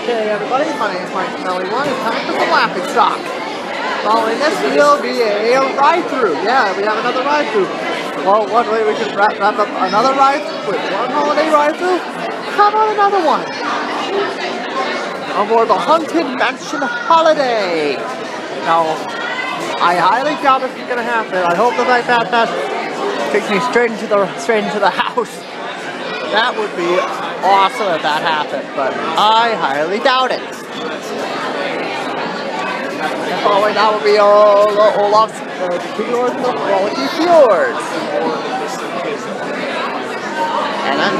Okay, everybody, my name is Mike Melly One. It's time for some laughing stock. Following this will be a ride-through. Yeah, we have another ride-through. Well, one way we can wrap up another ride with one holiday ride-through. How about another one? On board the Haunted Mansion Holiday. Now, I highly doubt this is going to happen. I hope the Night Pass takes me straight into the house. That would be awesome if that happened, but I highly doubt it. And following that will be Olaf's Fjords and the Quality Fjords. And then,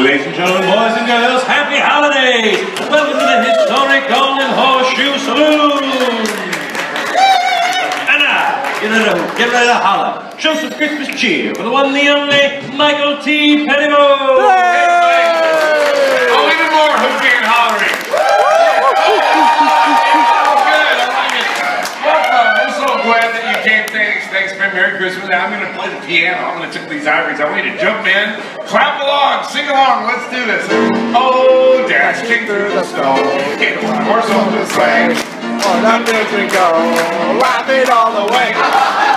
ladies and gentlemen, boys and girls, happy holidays! Welcome to the historic Golden Horseshoe Saloon! And now, get ready to holler. Show some Christmas cheer for the one and the only Michael T. Pettibone! Oh, even more hooting and hollering! Good, I like it. Well, I'm so glad that you came. Thanks, Merry Christmas. Now I'm going to play the piano. I'm going to tickle these ivories. I want you to jump in, clap along, sing along. Let's do this. Oh, dashing through the snow, get a horse on the sleigh. On up we go, laughing all the way.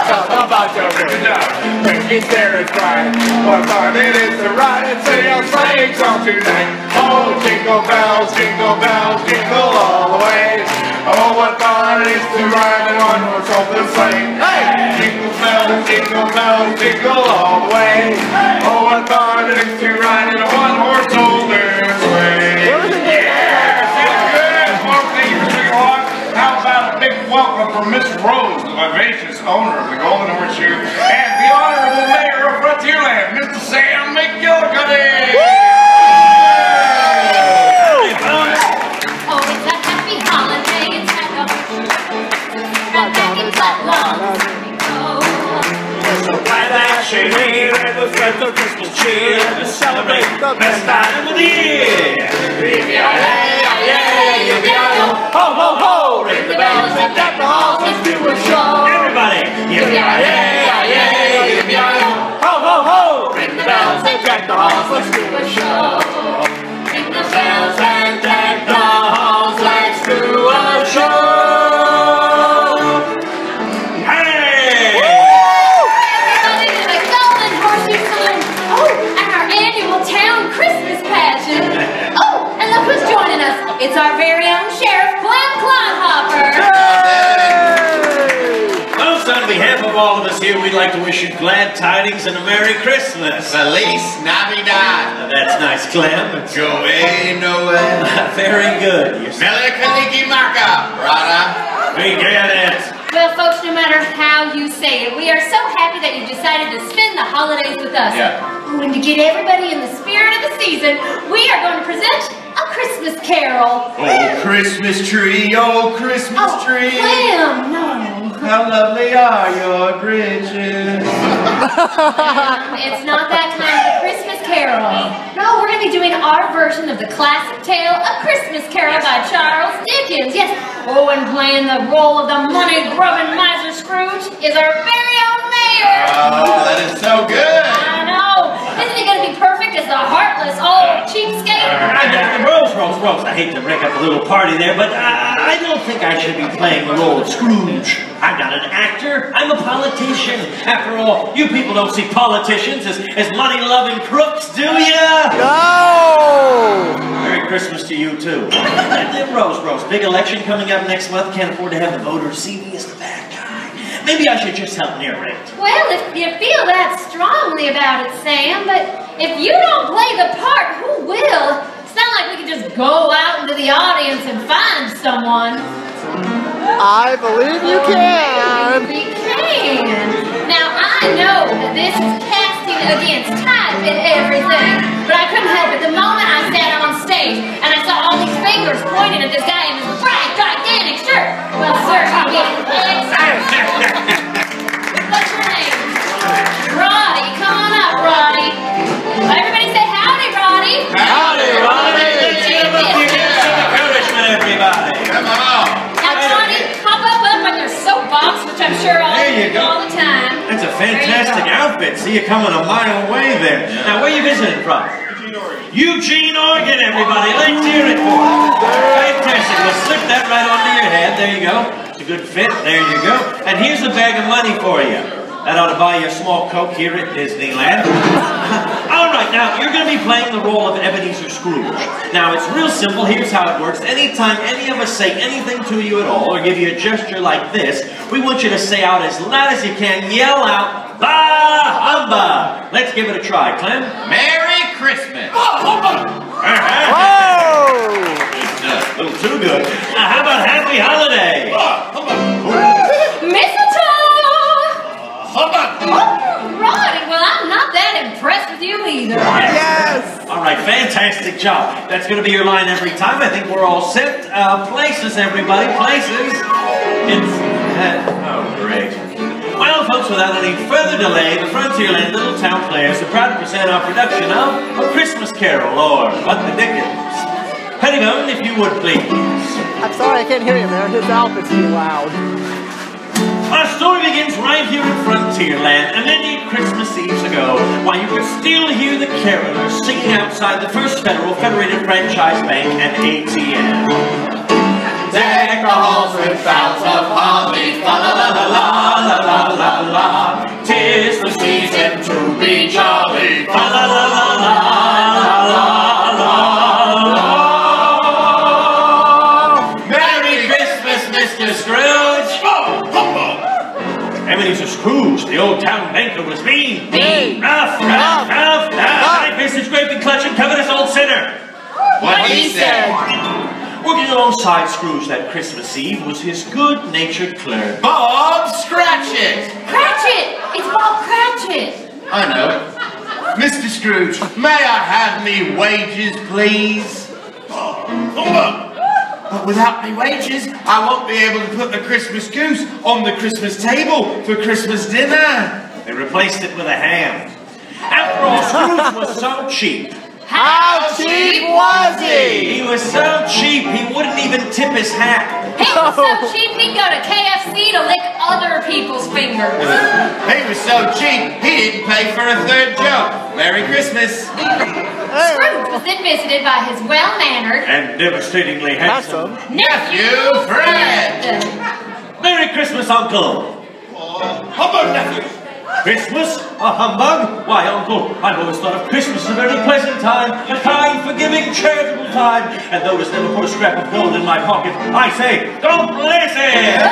Talk about your good job. Making Sarah's cry. What fun it is to ride and sing a sleighing song tonight. Oh, jingle bells, jingle all the way. Oh, what fun it is to ride in one horse open sleigh. Hey! Jingle bells, all the way. Oh, what fun it is to ride in a one horse open sleigh. Yeah! Sounds good! Well, thank you for singing along. How about a big welcome from Miss Rose, the vivacious owner of the Golden Horseshoe, and the Honorable Mayor of Frontierland, Mr. Sam McGillicuddy! Oh, it's a happy holiday, it's happy flat. So why that shade and the friends of Christmas cheer to celebrate the best time of the year! Ho, ho, ho! Ring the bells and deck the halls, let's do a show! Everybody! Ho, ho, ho! Ring the bells and deck the halls, let's do a show! Ring the bells and deck the halls, let's do a show! Hey! Everybody to the Golden Horseshoe Saloon! Oh, and our annual town Christmas pageant! Oh, and look who's joining us! It's our very own Sheriff Clem Clodhopper! Well, so on behalf of all of us here, we'd like to wish you glad tidings and a Merry Christmas. Feliz Navidad. That's nice, Clem. Joey Noel. Very good. Melikaliki Maka, brother. We get it. Well, folks, no matter how you say it, we are so happy that you decided to spend the holidays with us. Yeah. Oh, and to get everybody in the spirit of the season, we are going to present a Christmas carol. Oh, Christmas tree, oh, Christmas tree. Clem, no. How lovely are your bridges. It's not that kind of a Christmas carol. No, we're going to be doing our version of the classic tale, A Christmas Carol by Charles Dickens. Yes. Oh, and playing the role of the money-grubbing miser Scrooge is our very own mayor. Oh, that is so good. I know. Isn't he going to be perfect as the heartless old cheapskate? Rose, I hate to break up a little party there, but I don't think I should be playing the role of Scrooge. I'm not an actor, I'm a politician. After all, you people don't see politicians as money-loving crooks, do ya? no! Merry Christmas to you, too. Rose, big election coming up next month. Can't afford to have the voters see me as the bad guy. Maybe I should just help narrate. Well, if you feel that strongly about it, Sam, but if you don't play the part, who will? It's not like we can just go out into the audience and find someone. I believe you can. We can. Now, I know that this is casting against type and everything, but I couldn't help it. The moment I sat on stage and I saw all these fingers pointing at this guy in his bright, gigantic shirt. Well, sir, you get what's your name? Roddy. Come on up, Roddy. Everybody say howdy, Roddy. Howdy, Roddy. Let's give a few minutes of encouragement, everybody. Come on. Now, Roddy, hop up on your soapbox, which I'm sure all There you do go. all the time. That's a fantastic outfit. See you coming a mile away there. Now, where are you visiting from? Eugene, Oregon, everybody. Let's hear it for you. that right onto your head. There you go. It's a good fit. There you go. And here's a bag of money for you. That ought to buy you a small Coke here at Disneyland. All right, now, you're going to be playing the role of Ebenezer Scrooge. Now, it's real simple. Here's how it works. Anytime any of us say anything to you at all, or give you a gesture like this, we want you to say out as loud as you can, yell out, "Bah humbug!" Let's give it a try, Clem. Merry Christmas! Whoa! A little too good. How about Happy Holiday? Mistletoe! Humbug! Righty, well, I'm not that impressed with you either. Yes! All right, fantastic job. That's going to be your line every time. I think we're all set. Places, everybody, places. Oh, great. Well, folks, without any further delay, the Frontierland Little Town Players are proud to present our production of A Christmas Carol, or What the Dickens. Pettibone, if you would, please. I'm sorry, I can't hear you, man. His outfit's too loud. Our story begins right here in Frontierland, and many Christmas Eves ago, while you could still hear the carolers singing outside the First Federal Federated Franchise Bank and ATM. Deck the halls with boughs of holly, la la la la la la la la. 'Tis the season to be jolly, la la la la la la la la. Merry Christmas, Mr. Scrooge! Ebenezer Scrooge, the old town banker, was mean. Mean. Rough. High fisted, scraped and clutching, covetous old sinner. What he said. Working alongside Scrooge that Christmas Eve was his good-natured clerk. Bob Scratchit! Cratchit! It's Bob Cratchit! I know. Mr. Scrooge, may I have me wages, please? Humbug! But without me wages, I won't be able to put the Christmas goose on the Christmas table for Christmas dinner. They replaced it with a ham. After all, Scrooge was so cheap. How cheap was he? He was so cheap, he wouldn't even tip his hat. He was so cheap he'd go to KFC to lick other people's fingers. He was so cheap, he didn't pay for a third joke. Merry Christmas. Scrooge was then visited by his well-mannered And devastatingly handsome. Nephew Fred. Merry Christmas, Uncle. Humbug, nephew! Christmas? A humbug? Why, Uncle, I've always thought of Christmas as a very pleasant time, a kind, forgiving, charitable time, and though there's never put a scrap of gold in my pocket, I say, God bless it!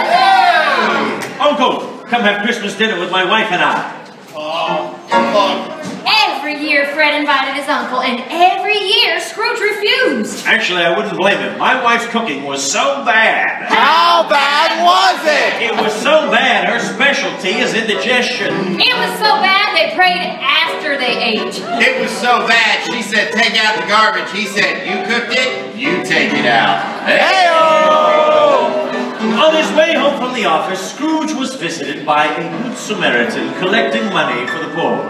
Uncle, come have Christmas dinner with my wife and I. Humbug! Every year Fred invited his uncle, and every year Scrooge refused. Actually, I wouldn't blame him. My wife's cooking was so bad. How bad was it? It was so bad, her specialty is indigestion. It was so bad they prayed after they ate. It was so bad, she said, take out the garbage. He said, you cooked it, you take it out. Hey-o! On his way home from the office, Scrooge was visited by a good Samaritan collecting money for the poor.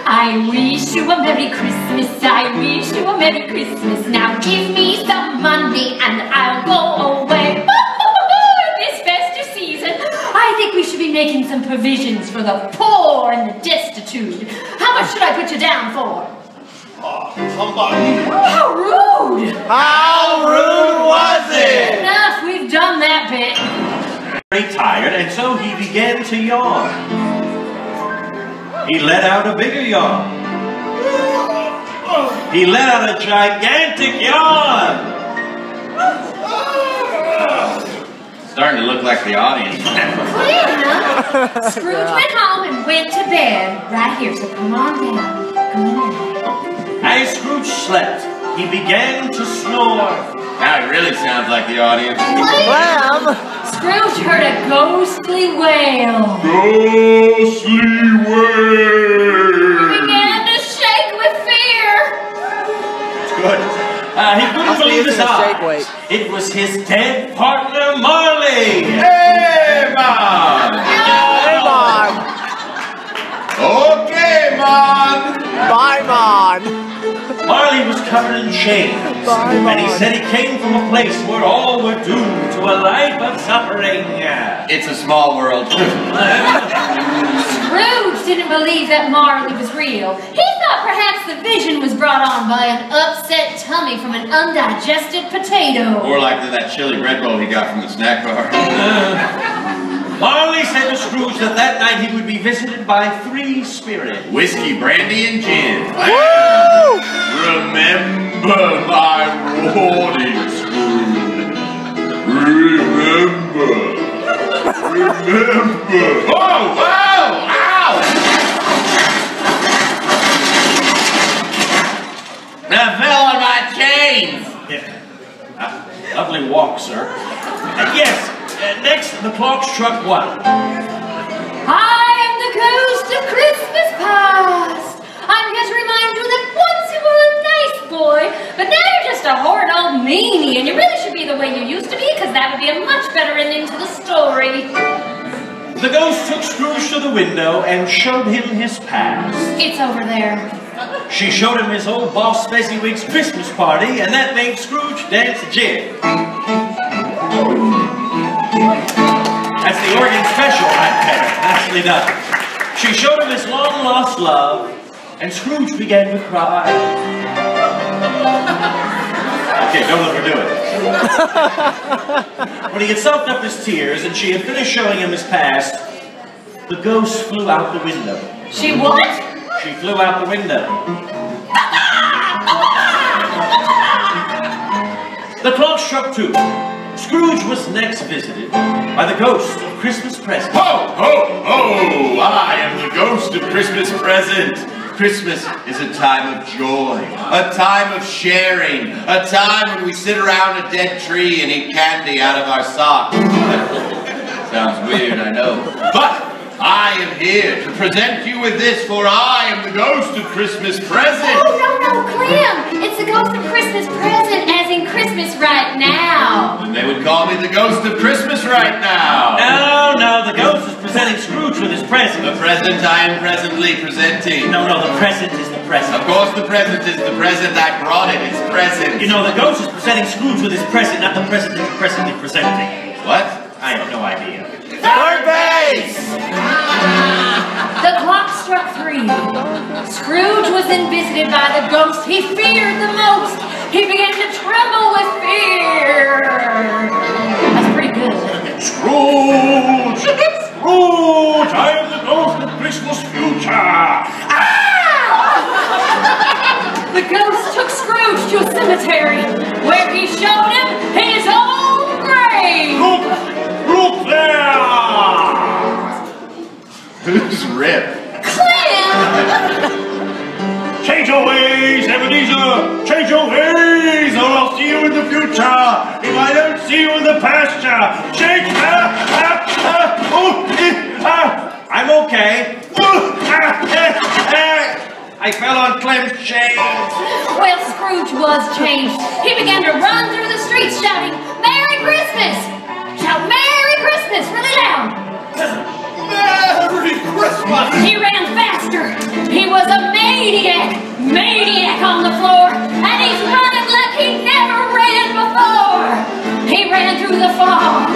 I wish you a Merry Christmas, I wish you a Merry Christmas. Now give me some money and I'll go away. This festive season, I think we should be making some provisions for the poor and the destitute. How much should I put you down for? Humbug! How rude! How rude was it? Enough, we've done that bit. Very tired, and so he began to yawn. He let out a bigger yawn. He let out a gigantic yawn. Starting to look like the audience. Clear enough. Scrooge went home and went to bed. Right here, so come on down. Come on down. As Scrooge slept, he began to snore. Now it really sounds like the audience. Clem! Scrooge heard a ghostly wail. Ghostly way! Began to shake with fear. Good. He couldn't Must be believe his using a shake eyes. weight. It was his dead partner, Marley. Hey, Mom! Hey, Mon! Okay, Mom! Bye, Mon! Marley was covered in chains, Bye, and he Mon. said he came from a place where all were doomed to a life of suffering. It's a small world. Scrooge didn't believe that Marley was real. He thought perhaps the vision was brought on by an upset tummy from an undigested potato. More likely that chili bread roll he got from the snack bar. Marley said to Scrooge that night he would be visited by 3 spirits. Whiskey, brandy, and gin. Woo! Remember my warning, Scrooge. Remember. Whoa, whoa, ow! That fell on my chains. Yeah. Lovely walk, sir. Yes, next the clock struck 1. I am the ghost of Christmas past. I'm here to remind you that once you were a nice boy, but now you're just a horrid old meanie, and you really should be the way you used to be, because that would be a much better ending to the story. The ghost took Scrooge to the window and showed him his past. It's over there. She showed him his old boss Fezziwig's Christmas party, and that made Scrooge dance a jig. That's the organ special right there. Nicely done. She showed him his long-lost love, and Scrooge began to cry. Okay, don't overdo it. When he had soaked up his tears and she had finished showing him his past, the ghost flew out the window. She what? She flew out the window. The clock struck 2. Scrooge was next visited by the ghost of Christmas present. Ho, ho, ho! I am the ghost of Christmas present. Christmas is a time of joy, a time of sharing, a time when we sit around a dead tree and eat candy out of our socks. Sounds weird, I know. But I am here to present you with this, for I am the ghost of Christmas present. Oh, no, Clem. It's the ghost of Christmas present, as in Christmas right now. And they would call me the ghost of Christmas right now. No, the ghost is presenting Scrooge with his present. The present I am presently presenting. No, the present is the present. Of course the present is the present. I brought it. It's present. You know, the ghost is presenting Scrooge with his present, not the present that you're presently presenting. What? I have no idea. Third base! The clock struck 3. Scrooge was then visited by the ghost he feared the most. He began to tremble with fear. That's pretty good. Scrooge! Scrooge! I am the ghost of Christmas future! The ghost took Scrooge to a cemetery, where he showed him his own grave. Look there! Who's Rip? Clem! Change your ways, Ebenezer! Change your ways, or I'll see you in the future! If I don't see you in the pasture! Change! I'm okay. I fell on Clem's chain. Well, Scrooge was changed. He began to run through the streets shouting, "Merry Christmas!" Shout, "Merry Christmas!" really loud. Merry Christmas! He ran faster. He was a maniac on the floor, and he's running like he never ran before. He ran through the fog.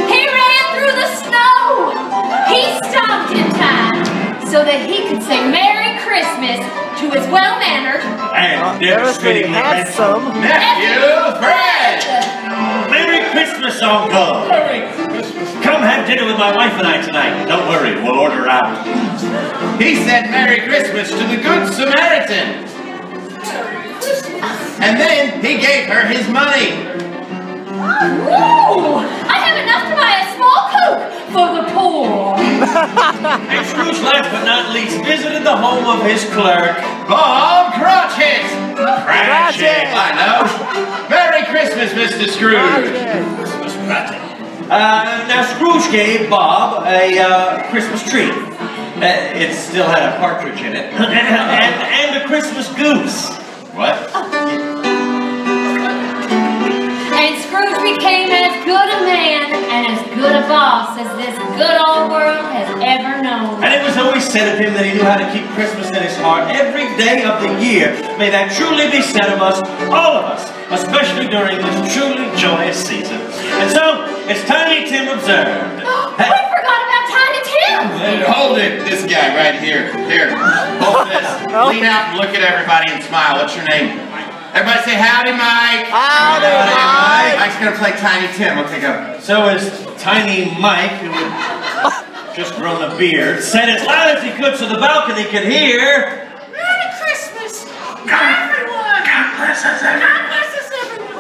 He ran through the snow. He stopped in time so that he could say Merry Christmas to his well-mannered And devastatingly handsome Nephew Fred! Merry Christmas, Uncle! Merry Christmas. Come have dinner with my wife and I tonight. Don't worry, we'll order out. He said Merry Christmas to the Good Samaritan. And then he gave her his money. Woo! I have enough to buy a small Coke for the poor. And Scrooge, last but not least, visited the home of his clerk, Bob Cratchit! Cratchit! I know. Merry Christmas, Mr. Scrooge. Christmas Cratchit. Now Scrooge gave Bob a Christmas tree. It still had a partridge in it. and a Christmas goose. What? And Scrooge became as good a man and as good a boss as this good old world has ever known. And it was always said of him that he knew how to keep Christmas in his heart every day of the year. May that truly be said of us, all of us, especially during this truly joyous season. And so, it's Tiny Tim observed. We forgot about Tiny Tim! Hold it. this guy right here. Here, hold this. Lean out and look at everybody and smile. What's your name? Everybody say howdy, Mike. Howdy, Mike. Mike's gonna play Tiny Tim. Okay, go. So is Tiny Mike, who had just grown a beard, said as loud as he could so the balcony could hear, Merry Christmas! Everyone! God bless us, everyone! God bless us, everyone!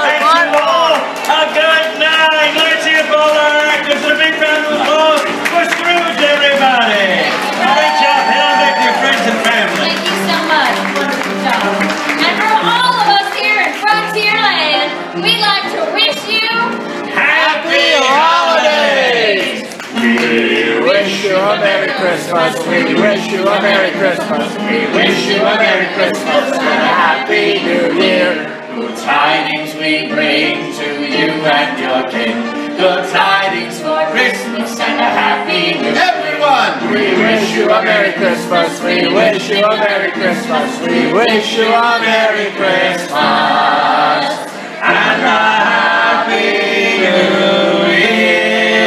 thanks you all! A good night! Let's hear for all our actors and a big round of applause for Scrooge, everybody! Great job! Head on back to your friends and family. Thank you so much. Wonderful job. And for all of us here in Frontierland, we'd like to wish you Happy holidays! We wish you a Merry Christmas. We wish you a Merry Christmas. We wish you a Merry Christmas and a Happy New Year. Good tidings we bring to you and your king. Good tidings for Christmas and a happy new year. Everyone! We wish you a Merry Christmas. We wish you a Merry Christmas. We wish you a Merry Christmas And a Happy New Year!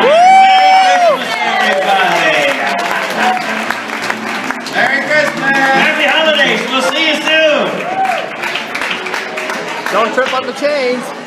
Merry Christmas, everybody! Merry Christmas! Happy holidays! We'll see you soon! Don't trip on the chains.